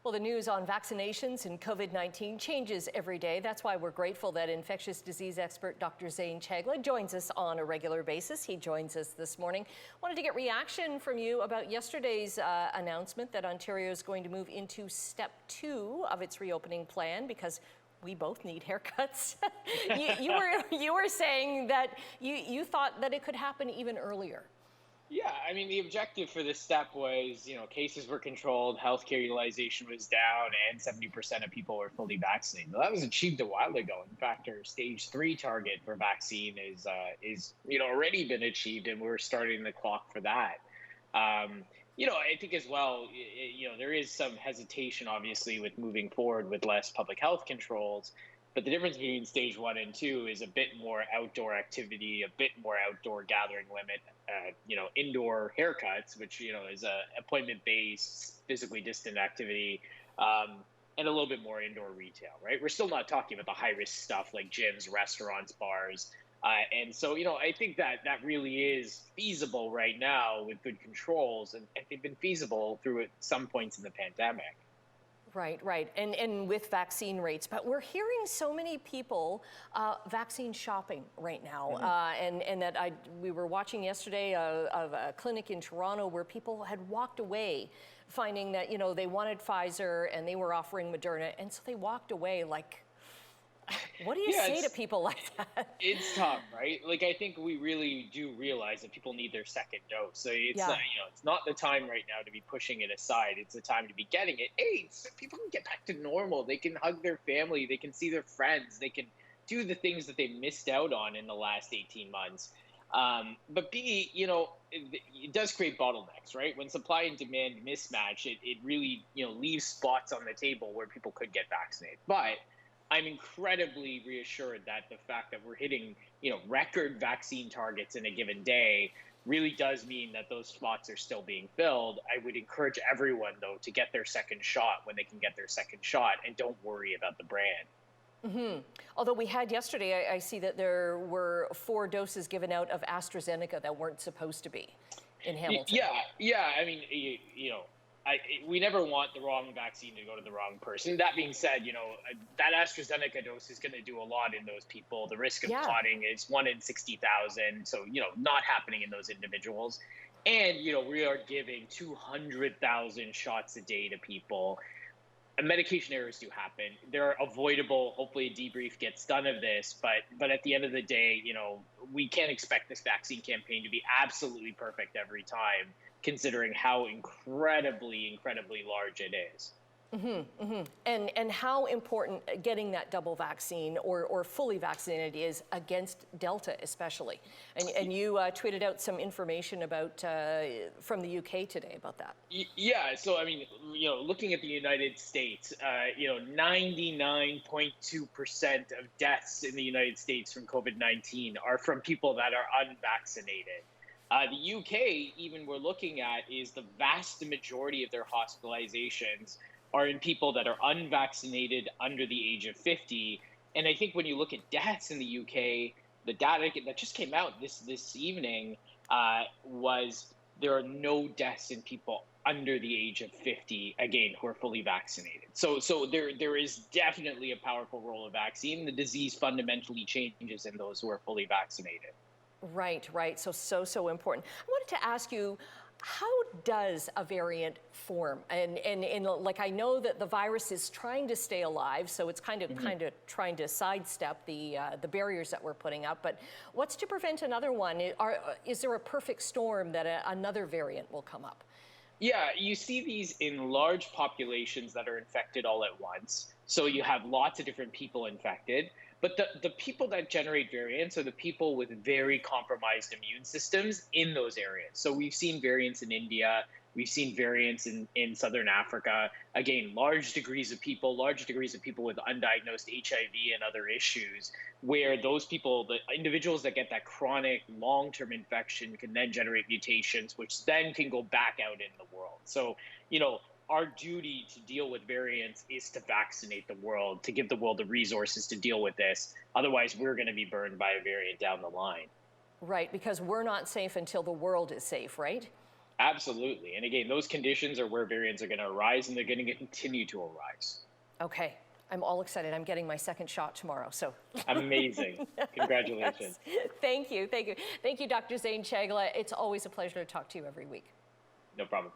Well, the news on vaccinations and COVID-19 changes every day. That's why we're grateful that infectious disease expert Dr. Zain Chagla joins us on a regular basis. He joins us this morning. Wanted to get reaction from you about yesterday's announcement that Ontario is going to move into step 2 of its reopening plan because we both need haircuts. you were saying that you thought that it could happen even earlier. Yeah, I mean, the objective for this step was, cases were controlled, healthcare utilization was down, and 70% of people were fully vaccinated. Well, that was achieved a while ago. In fact, our stage 3 target for vaccine is already been achieved, and we're starting the clock for that. I think as well, there is some hesitation, obviously, with moving forward with less public health controls. But the difference between stage 1 and 2 is a bit more outdoor activity, a bit more outdoor gathering limit, indoor haircuts, which, is a appointment-based, physically distant activity, and a little bit more indoor retail, right? We're still not talking about the high-risk stuff like gyms, restaurants, bars. And so, I think that really is feasible right now with good controls, and they've been feasible through at some points in the pandemic. Right. And with vaccine rates. But we're hearing so many people vaccine shopping right now. And that we were watching yesterday of a clinic in Toronto where people had walked away finding that, they wanted Pfizer and they were offering Moderna. And so they walked away like, what do you say to people like that? It's tough, right? Like, I think we really do realize that people need their second dose. So it's it's not the time right now to be pushing it aside. It's the time to be getting it. A, so people can get back to normal. They can hug their family. They can see their friends. They can do the things that they missed out on in the last 18 months. But B, it does create bottlenecks, right? When supply and demand mismatch, it really, leaves spots on the table where people could get vaccinated. But I'm incredibly reassured that the fact that we're hitting, record vaccine targets in a given day really does mean that those spots are still being filled. I would encourage everyone, though, to get their second shot when they can get their second shot, and don't worry about the brand. Although we had yesterday, I see that there were 4 doses given out of AstraZeneca that weren't supposed to be in Hamilton. Yeah. I mean, we never want the wrong vaccine to go to the wrong person. That being said, that AstraZeneca dose is going to do a lot in those people. The risk of clotting is 1 in 60,000. So, not happening in those individuals. And, we are giving 200,000 shots a day to people. And medication errors do happen. They're avoidable. Hopefully a debrief gets done of this. But at the end of the day, we can't expect this vaccine campaign to be absolutely perfect every time, considering how incredibly large it is. And how important getting that double vaccine or fully vaccinated is against Delta especially. And you tweeted out some information about from the UK today about that. Yeah, so I mean, looking at the United States, 99.2% of deaths in the United States from COVID-19 are from people that are unvaccinated. The UK, even we're looking at, is the vast majority of their hospitalizations are in people that are unvaccinated under the age of 50. And I think when you look at deaths in the UK, the data that just came out this evening was there are no deaths in people under the age of 50, again, who are fully vaccinated. So there is definitely a powerful role of vaccine. The disease fundamentally changes in those who are fully vaccinated. Right. So important. I wanted to ask you, how does a variant form? And like, I know that the virus is trying to stay alive, so it's kind of trying to sidestep the barriers that we're putting up. But what's to prevent another one? Is there a perfect storm that another variant will come up? Yeah, you see these in large populations that are infected all at once. So you have lots of different people infected. But the people that generate variants are the people with very compromised immune systems in those areas. So we've seen variants in India. We've seen variants in Southern Africa. Again, large degrees of people with undiagnosed HIV and other issues, where those people, the individuals that get that chronic long-term infection, can then generate mutations, which then can go back out in the world. So, our duty to deal with variants is to vaccinate the world, to give the world the resources to deal with this. Otherwise, we're going to be burned by a variant down the line. Right, because we're not safe until the world is safe, right? Absolutely. And again, those conditions are where variants are going to arise, and they're going to continue to arise. Okay. I'm all excited. I'm getting my second shot tomorrow. So Amazing. Congratulations. yes. Thank you. Thank you. Thank you, Dr. Zain Chagla. It's always a pleasure to talk to you every week. No problem.